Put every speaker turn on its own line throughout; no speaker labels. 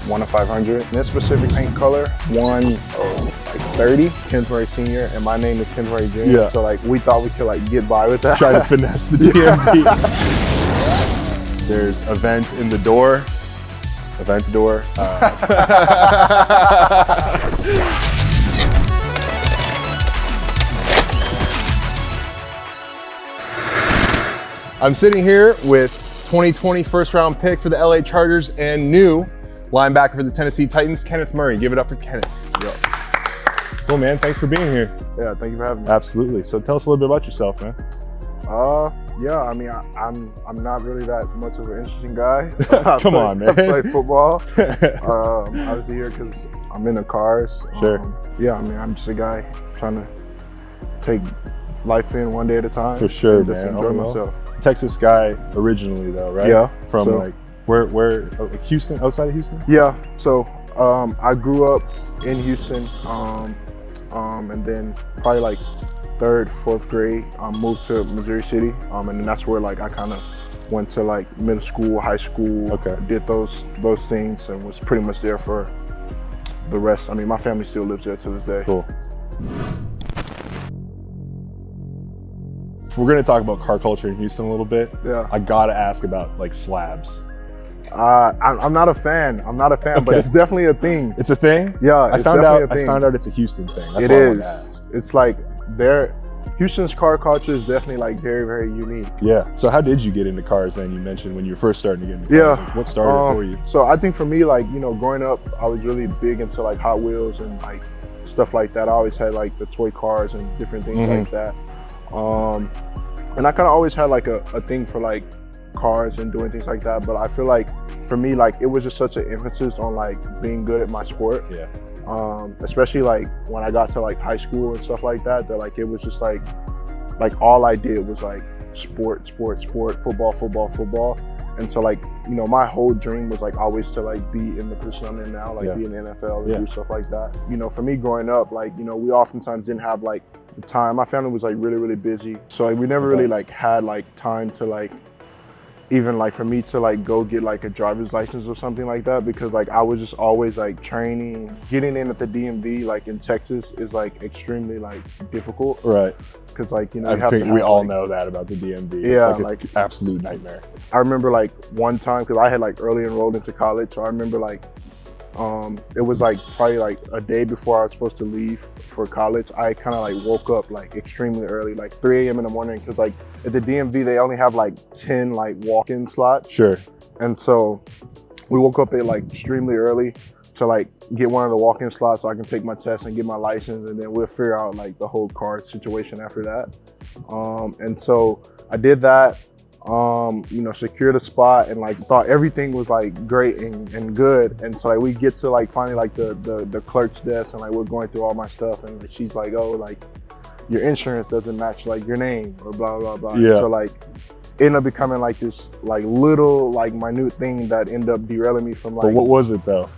1 of 500. This specific paint color, 1/30. Kenneth Murray Sr. and my name is Kenneth Murray Jr.
Yeah.
So like we thought we could like get by with that.
Try to finesse the DMV. There's event in the door. Aventador. I'm sitting here with 2020 first round pick for the LA Chargers and new linebacker for the Tennessee Titans, Kenneth Murray. Give it up for Kenneth. Yo. Cool, man. Thanks for being here.
Yeah, thank you for having me.
Absolutely. So tell us a little bit about yourself, man.
Yeah, I mean, I'm not really that much of an interesting guy.
Come on, man.
I play football. I was here because I'm into cars.
Sure.
Yeah, I mean, I'm just a guy trying to take life in one day at a time.
For sure,
and just
man.
enjoy myself.
Texas guy originally, though, right?
Yeah.
From
so,
like where? Like Houston, outside of Houston?
Yeah. So I grew up in Houston, and then probably like 3rd, 4th grade, moved to Missouri City, and then that's where like I kind of went to like middle school, high school,
Okay.
did those things, and was pretty much there for the rest. I mean, my family still lives there to this day.
Cool. If we're gonna talk about car culture in Houston a little bit,
Yeah.
I gotta ask about like slabs.
I'm not a fan.
Okay.
But it's definitely a thing.
It's a thing?
Yeah,
I
it's
found
definitely
out
a thing.
I found out it's a Houston thing. That's
It
why I wanted to
is.
ask.
It's like Houston's car culture is definitely like very, very unique.
Yeah. So how did you get into cars then? You mentioned when you were first starting to get into cars.
Yeah.
Like, what started it for you?
So I think for me, like, you know, growing up, I was really big into like Hot Wheels and like stuff like that. I always had like the toy cars and different things like that. And I kind of always had like a thing for like cars and doing things like that. But I feel like for me, like it was just such an emphasis on like being good at my sport.
Yeah.
Especially like when I got to like high school and stuff like that, that like it was just like all I did was like sport, football. And so like, you know, my whole dream was like always to like be in the position I'm in now, like be in the NFL and do stuff like that. You know, for me growing up, like, you know, we oftentimes didn't have like the time. My family was like really, really busy. So like we never really like had like time to like even like for me to like go get like a driver's license or something like that, because like I was just always like training. Getting in at the DMV like in Texas is like extremely like difficult.
Right.
Because like, you know,
I think we all know that about the DMV.
Yeah,
it's like an absolute nightmare.
I remember like one time, because I had like early enrolled into college, so I remember like it was like probably like a day before I was supposed to leave for college. I kind of like woke up like extremely early, like 3 a.m. in the morning, because like at the DMV they only have like 10 like walk-in slots.
Sure.
And so we woke up at like extremely early to like get one of the walk-in slots so I can take my test and get my license, and then we'll figure out like the whole car situation after that. And so I did that, you know, secured a spot, and like thought everything was like great and good. And so like we get to like finally like the clerk's desk, and like we're going through all my stuff, and like, she's like, oh, like your insurance doesn't match like your name or blah, blah, blah.
Yeah.
So like it ended up becoming like this like little like minute thing that ended up derailing me from like.
But what was it though?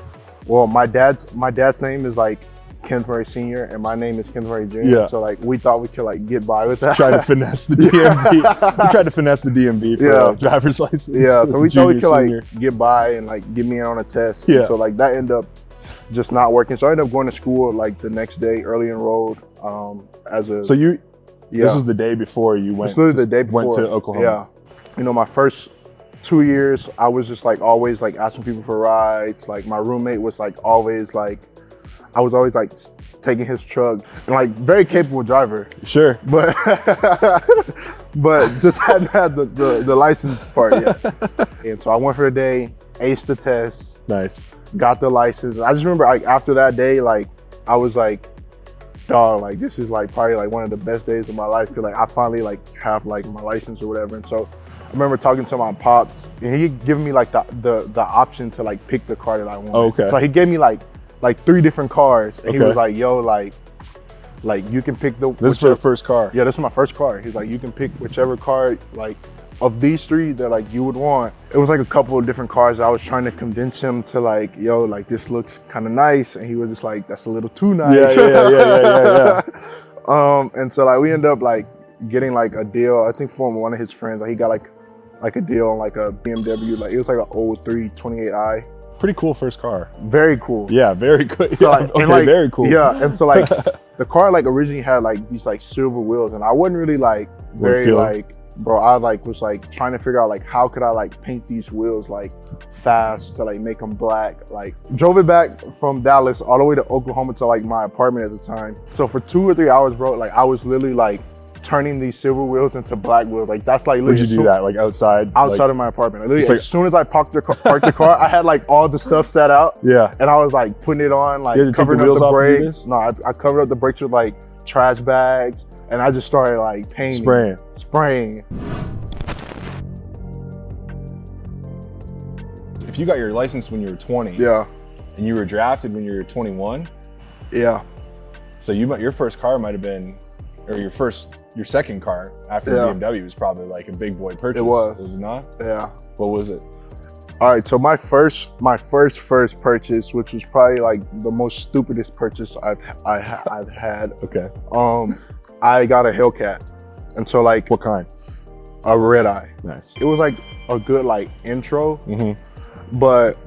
Well, my dad's name is like Kenneth Murray Sr. and my name is Kenneth Murray Jr.
Yeah.
So like we thought we could like get by with that.
Try to finesse the DMV. We tried to finesse the DMV for a driver's license.
Yeah, so we thought we could
Senior.
like get by and like get me in on a test.
Yeah.
And so like that ended up just not working. So I ended up going to school like the next day, early enrolled as a.
So you,
yeah.
this was the day before you went.
This was the day before.
Went to Oklahoma.
Yeah. You know, my first 2 years, I was just like always like asking people for rides. Like my roommate was like always like, I was always like taking his truck, and like very capable driver.
Sure.
But just hadn't had the license part yet. And so I went for a day, aced the test.
Nice.
Got the license. I just remember like after that day, like I was like, dog, like this is like probably like one of the best days of my life, because like I finally like have like my license or whatever. And so I remember talking to my pops, and he giving me like the option to like pick the car that I wanted.
Okay.
So he gave me like 3 different cars, and he
Okay.
was like, yo, like you can pick the.
This is for the first car.
Yeah, this is my first car. He's like, you can pick whichever car like of these 3 that like you would want. It was like a couple of different cars. I was trying to convince him to like, yo, like this looks kind of nice, and he was just like, that's a little too nice.
Yeah.
And so like we ended up like getting like a deal. I think from one of his friends, like he got like a deal on like a BMW. Like it was like an 03 28i.
Pretty cool first car.
Very cool.
Yeah, very good.
So,
Yeah,
like,
okay,
and, like,
very cool.
Yeah, and so like the car like originally had like these like silver wheels, and I wasn't really like very like, bro, I like was like trying to figure out like how could I like paint these wheels like fast to like make them black. Like drove it back from Dallas all the way to Oklahoma to like my apartment at the time. So for 2 or 3 hours, bro, like I was literally like turning these silver wheels into black wheels. Like that's like literally.
Where'd you do that? Like outside?
Outside of my apartment. Literally,
like,
as soon as I parked the car, I had like all the stuff set out.
Yeah.
And I was like putting it on, like covering up the brakes. No, I covered up the brakes with like trash bags, and I just started like painting. Spraying.
If you got your license when you were 20.
Yeah.
And you were drafted when you were 21.
Yeah.
So your first car might have been, or your second car after the BMW was probably like a big boy purchase.
It was.
Was it not?
Yeah.
What was it?
All right, so my first purchase, which was probably like the most stupidest purchase I've had.
Okay.
I got a Hellcat, and so like.
What kind?
A red eye.
Nice.
It was like a good like intro,
Mm-hmm.
but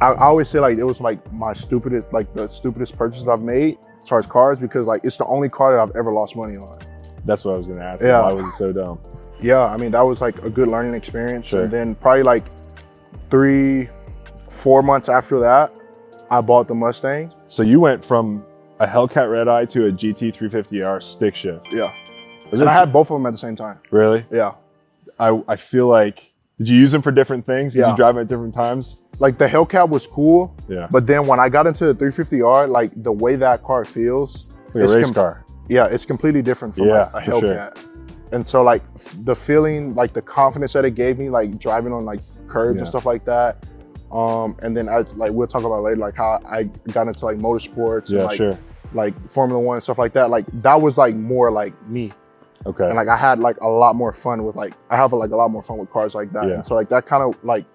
I always say like it was like the stupidest purchase I've made as far as cars, because like it's the only car that I've ever lost money on.
That's what I was gonna ask.
Yeah.
Why was it so dumb?
Yeah, I mean that was like a good learning experience.
Sure.
And then probably like 3-4 months after that, I bought the Mustang.
So you went from a Hellcat red eye to a GT 350R stick shift.
Yeah. And I had both of them at the same time.
Really?
Yeah.
I feel like, did you use them for different things? Did
Yeah.
you drive them at different times?
Like the Hellcat was cool.
Yeah.
But then when I got into the 350R, like the way that car feels.
It's like a race car.
Yeah, it's completely different from like a Hellcat. Sure. And so like the feeling, like the confidence that it gave me, like driving on like curbs and stuff like that. And then we'll talk about later, like how I got into like motorsports and like, like Formula One and stuff like that. Like that was like more like me.
Okay.
And like I had like a lot more fun with like, I have like a lot more fun with cars like that.
Yeah.
And so like that kind of like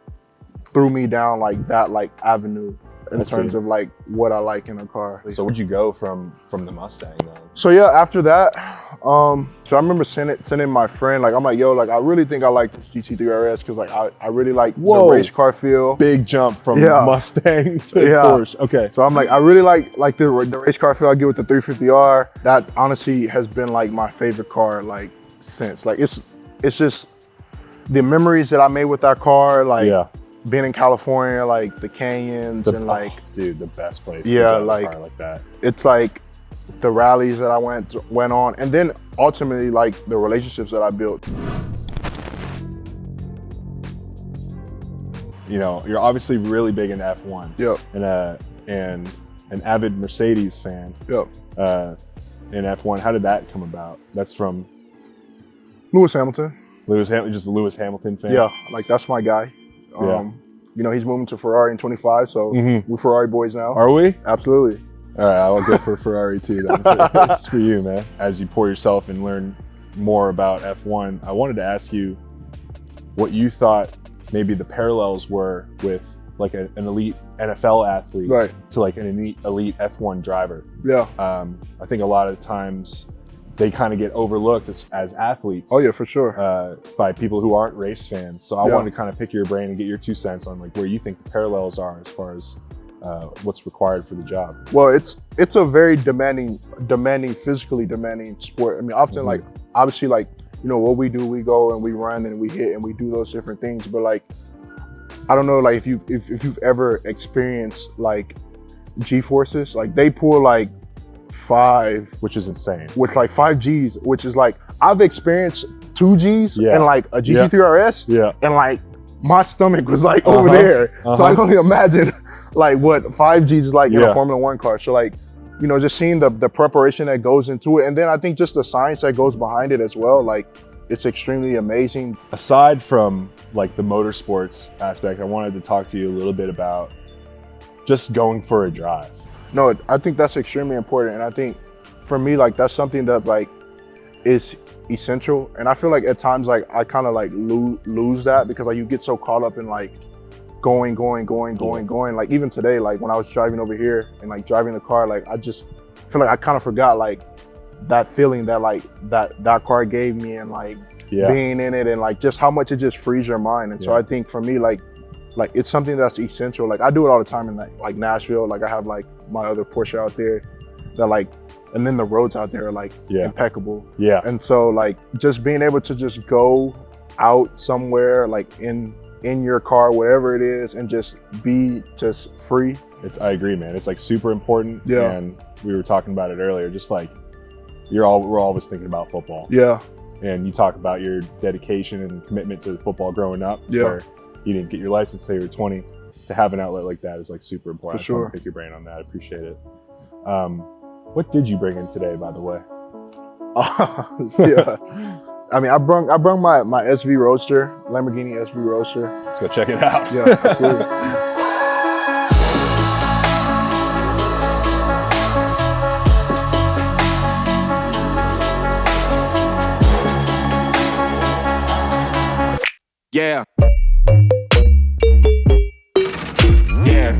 threw me down like that like avenue in terms of like what I like in a car.
So where'd you go from the Mustang then?
So yeah, after that, so I remember sending my friend, like I'm like, yo, like I really think I like this GT3 RS because like I really like the race car feel.
Big jump from Mustang to Porsche. Okay.
So I'm like, I really like the race car feel I get with the 350R. That honestly has been like my favorite car like since. Like it's just the memories that I made with that car, like being in California, like the canyons and like,
dude, the best place to drive
like,
a car like that.
It's like the rallies that I went on, and then ultimately like the relationships that I built.
You know, you're obviously really big into F1.
Yep.
And an avid Mercedes fan.
Yep.
In F1, how did that come about? That's from
Lewis Hamilton.
Just a Lewis Hamilton fan.
Yeah, like that's my guy. You know, he's moving to Ferrari in 25, so we're Ferrari boys now.
Are we?
Absolutely.
All right, I'll go for Ferrari too then. It's for you, man. As you pour yourself and learn more about F1, I wanted to ask you what you thought maybe the parallels were with like an elite NFL athlete to like an elite F1 driver.
Yeah.
I think a lot of times they kind of get overlooked as athletes.
Oh yeah, for sure.
By people who aren't race fans. So I wanted to kind of pick your brain and get your 2 cents on like where you think the parallels are as far as what's required for the job.
Well, it's a very demanding, physically demanding sport. I mean, often like obviously like, you know, what we do, we go and we run and we hit and we do those different things. But like, I don't know, like if you've ever experienced like G-forces, like they pull like 5,
which is insane.
With like 5 Gs, which is like I've experienced 2 Gs and like a GT3 RS, and like my stomach was like over there. So I can only imagine like what 5 Gs is like in a Formula One car. So like, you know, just seeing the preparation that goes into it, and then I think just the science that goes behind it as well. Like it's extremely amazing.
Aside from like the motorsports aspect, I wanted to talk to you a little bit about just going for a drive.
No, I think that's extremely important. And I think for me, like that's something that like is essential. And I feel like at times, like I kind of like lose that because like you get so caught up in like going. Like even today, like when I was driving over here and like driving the car, like I just feel like I kind of forgot like that feeling that like that car gave me and like being in it and like just how much it just frees your mind. And so I think for me, like like it's something that's essential. Like I do it all the time in like Nashville. Like I have like my other Porsche out there that like, and then the roads out there are like impeccable.
Yeah.
And so like just being able to just go out somewhere like in your car, wherever it is, and just be just free.
I agree, man. It's like super important.
Yeah.
And we were talking about it earlier, just like we're always thinking about football.
Yeah.
And you talk about your dedication and commitment to football growing up.
Yeah.
Where you didn't get your license until you were 20. To have an outlet like that is like super important.
For sure.
I want to pick your brain on that. I appreciate it. What did you bring in today, by the way?
Yeah. I mean, I brung my SV Roadster, Lamborghini SV Roadster.
Let's go check it out.
Yeah, absolutely.
Yeah. Yeah.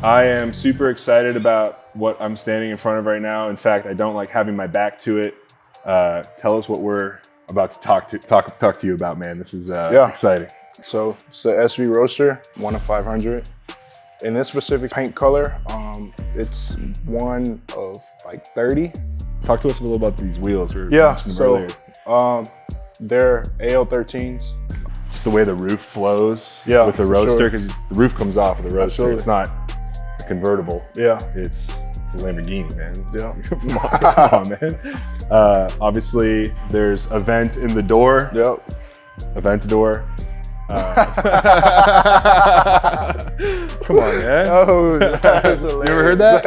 I am super excited about what I'm standing in front of right now. In fact, I don't like having my back to it. Tell us what we're about to talk to you about, man. This is exciting.
So it's the SV Roadster, 1 of 500. In this specific paint color, it's 1 of like 30.
Talk to us a little about these wheels.
Yeah, so they're AL13s.
Just the way the roof flows with the
for
Roadster, because the roof comes off of the Roadster.
Absolutely.
It's not a convertible.
Yeah.
It's a Lamborghini, man.
Yeah.
Come on, man. Obviously, there's a vent in the door.
Yep.
Aventador. Come on, man.
Oh, that's
You ever heard that?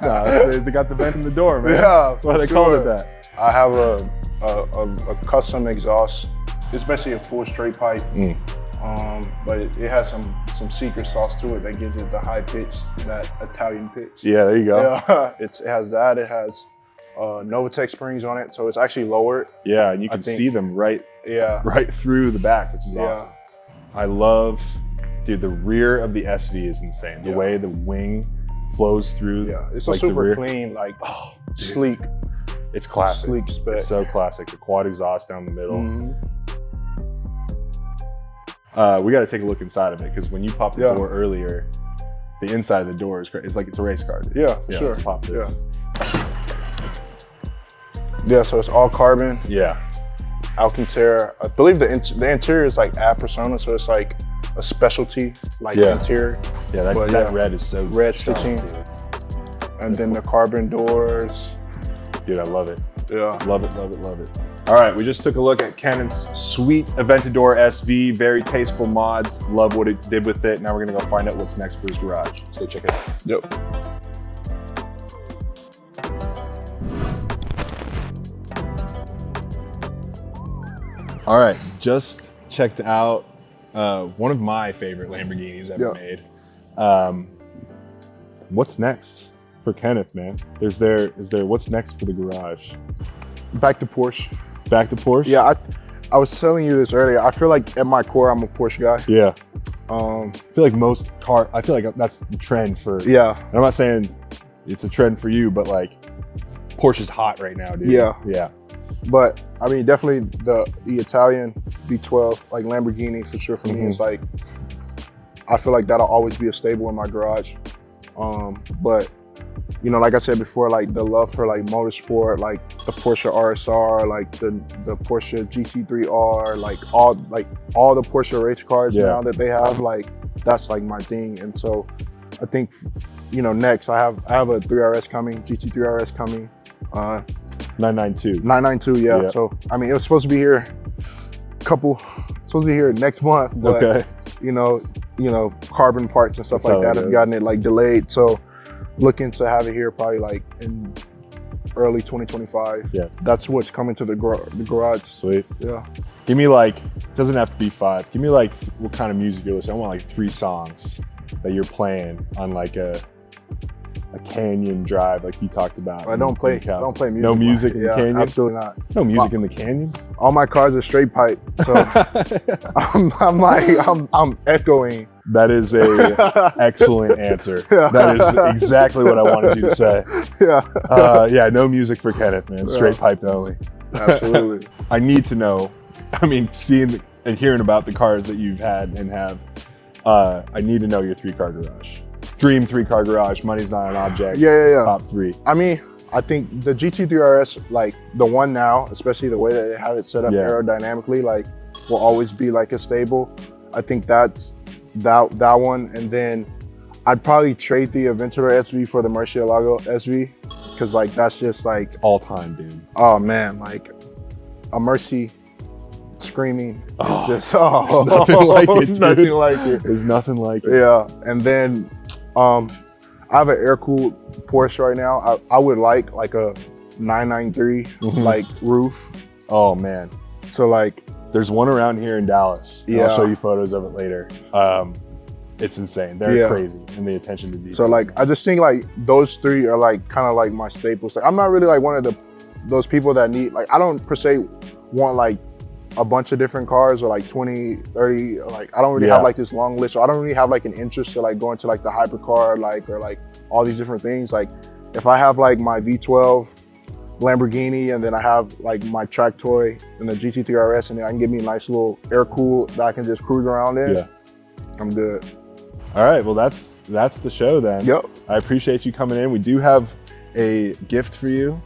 No, they got the vent in the door, man.
Yeah,
That's why they called it that.
I have a custom exhaust. It's basically a full straight pipe, but it has some secret sauce to it that gives it the high pitch, that Italian pitch.
Yeah, there you go.
Yeah, it has that. It has Novatech springs on it, so it's actually lowered.
Yeah, and you can see them right through the back, which is awesome. I love, dude, the rear of the SV is insane. The way the wing flows through.
Yeah, it's
like
a super
the rear.
clean, like sleek.
It's classic.
Sleek spec.
It's so classic. The quad exhaust down the middle. We got to take a look inside of it, because when you popped the door earlier, the inside of the door is great. It's like it's a race car. Dude.
Yeah, for sure.
Let's pop this.
Yeah, so it's all carbon.
Yeah.
Alcantara. I believe the interior is like ad persona, so it's like a specialty interior.
Yeah, that red is so
red
strong,
stitching.
dude.
And then the carbon doors.
Dude, I love it.
Yeah.
Love it, love it, love it. All right, we just took a look at Kenneth's sweet Aventador SV, very tasteful mods. Love what it did with it. Now we're gonna go find out what's next for his garage. So check it out.
Yep.
All right, just checked out one of my favorite Lamborghinis ever made. What's next for Kenneth, man? Is there what's next for the garage?
Back to Porsche.
Back to Porsche?
Yeah, I was telling you this earlier. I feel like at my core, I'm a Porsche guy.
Yeah. I feel like that's the trend for.
Yeah.
And I'm not saying it's a trend for you, but like Porsche's hot right now, dude.
Yeah.
Yeah.
But I mean, definitely the Italian V12, like Lamborghini for sure for me is like, I feel like that'll always be a staple in my garage. But you know, like I said before, like the love for like motorsport, like the Porsche RSR, like the Porsche GT3R, like all the Porsche race cars now that they have, like that's like my thing. And so I think, you know, next I have a 3RS coming, GT3RS coming. 992, yeah. So I mean, it was supposed to be here next month, but you know, you know, carbon parts and stuff
That's
like
how
that
it
have
is.
gotten it like delayed. So looking to have it here probably like in early 2025.
Yeah.
That's what's coming to the garage.
Sweet.
Yeah.
Give me like, it doesn't have to be 5. Give me like what kind of music you're listening. I want like 3 songs that you're playing on like a canyon drive, like you talked about.
I don't play music.
No music in the canyon?
Absolutely not.
No music in the canyon?
All my cars are straight pipe, so I'm echoing.
That is a excellent answer.
Yeah.
That is exactly what I wanted you to say.
Yeah.
No music for Kenneth, man. Straight piped only.
Absolutely.
I need to know, I mean, seeing and hearing about the cars that you've had and have, I need to know your 3-car garage. Dream 3-car garage, money's not an object.
Yeah.
Top 3.
I mean, I think the GT3 RS, like the one now, especially the way that they have it set up aerodynamically, like will always be like a stable. I think that's that one. And then I'd probably trade the Aventador SV for the Murcielago SV, because like that's just like
It's all time, dude.
oh man, like a Mercy screaming.
Oh,
Just
there's nothing like it, dude.
nothing like it.
There's nothing like it.
Yeah, and then I have an air-cooled Porsche right now. I would like a 993 like roof.
Oh man,
So like,
there's one around here in Dallas. And I'll
Yeah.
show you photos of it later. It's insane. They're
Yeah.
crazy, and the attention to detail.
so like, I just think like those 3 are like kind of like my staples. Like, I'm not really like one of those people that need, like, I don't per se want like a bunch of different cars or like 20, 30, like I don't really have like this long list. So I don't really have like an interest to like go into like the hypercar, like, or like all these different things. Like if I have like my V12 Lamborghini and then I have like my track toy and the GT3 RS, and then I can get me a nice little air cool that I can just cruise around in,
Yeah.
I'm good.
All right, well that's the show then.
Yep.
I appreciate you coming in. We do have a gift for you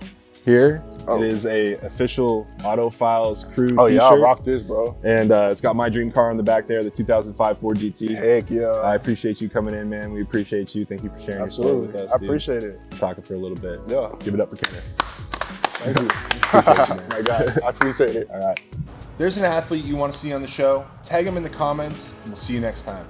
here.
Oh.
It is a official Autofiles crew
Oh
t-shirt.
yeah, I'll rock this, bro.
And it's got my dream car on the back there, the 2005 Ford GT.
Heck yeah.
I appreciate you coming in, man. We appreciate you. Thank you for sharing your story
Absolutely.
with us,
I
dude.
appreciate it.
Talking for a little bit.
Yeah.
Give it up for Kenneth.
Thank you.
Appreciate you, man.
My God, I appreciate it.
All right.
There's an athlete you want to see on the show, tag them in the comments, and we'll see you next time.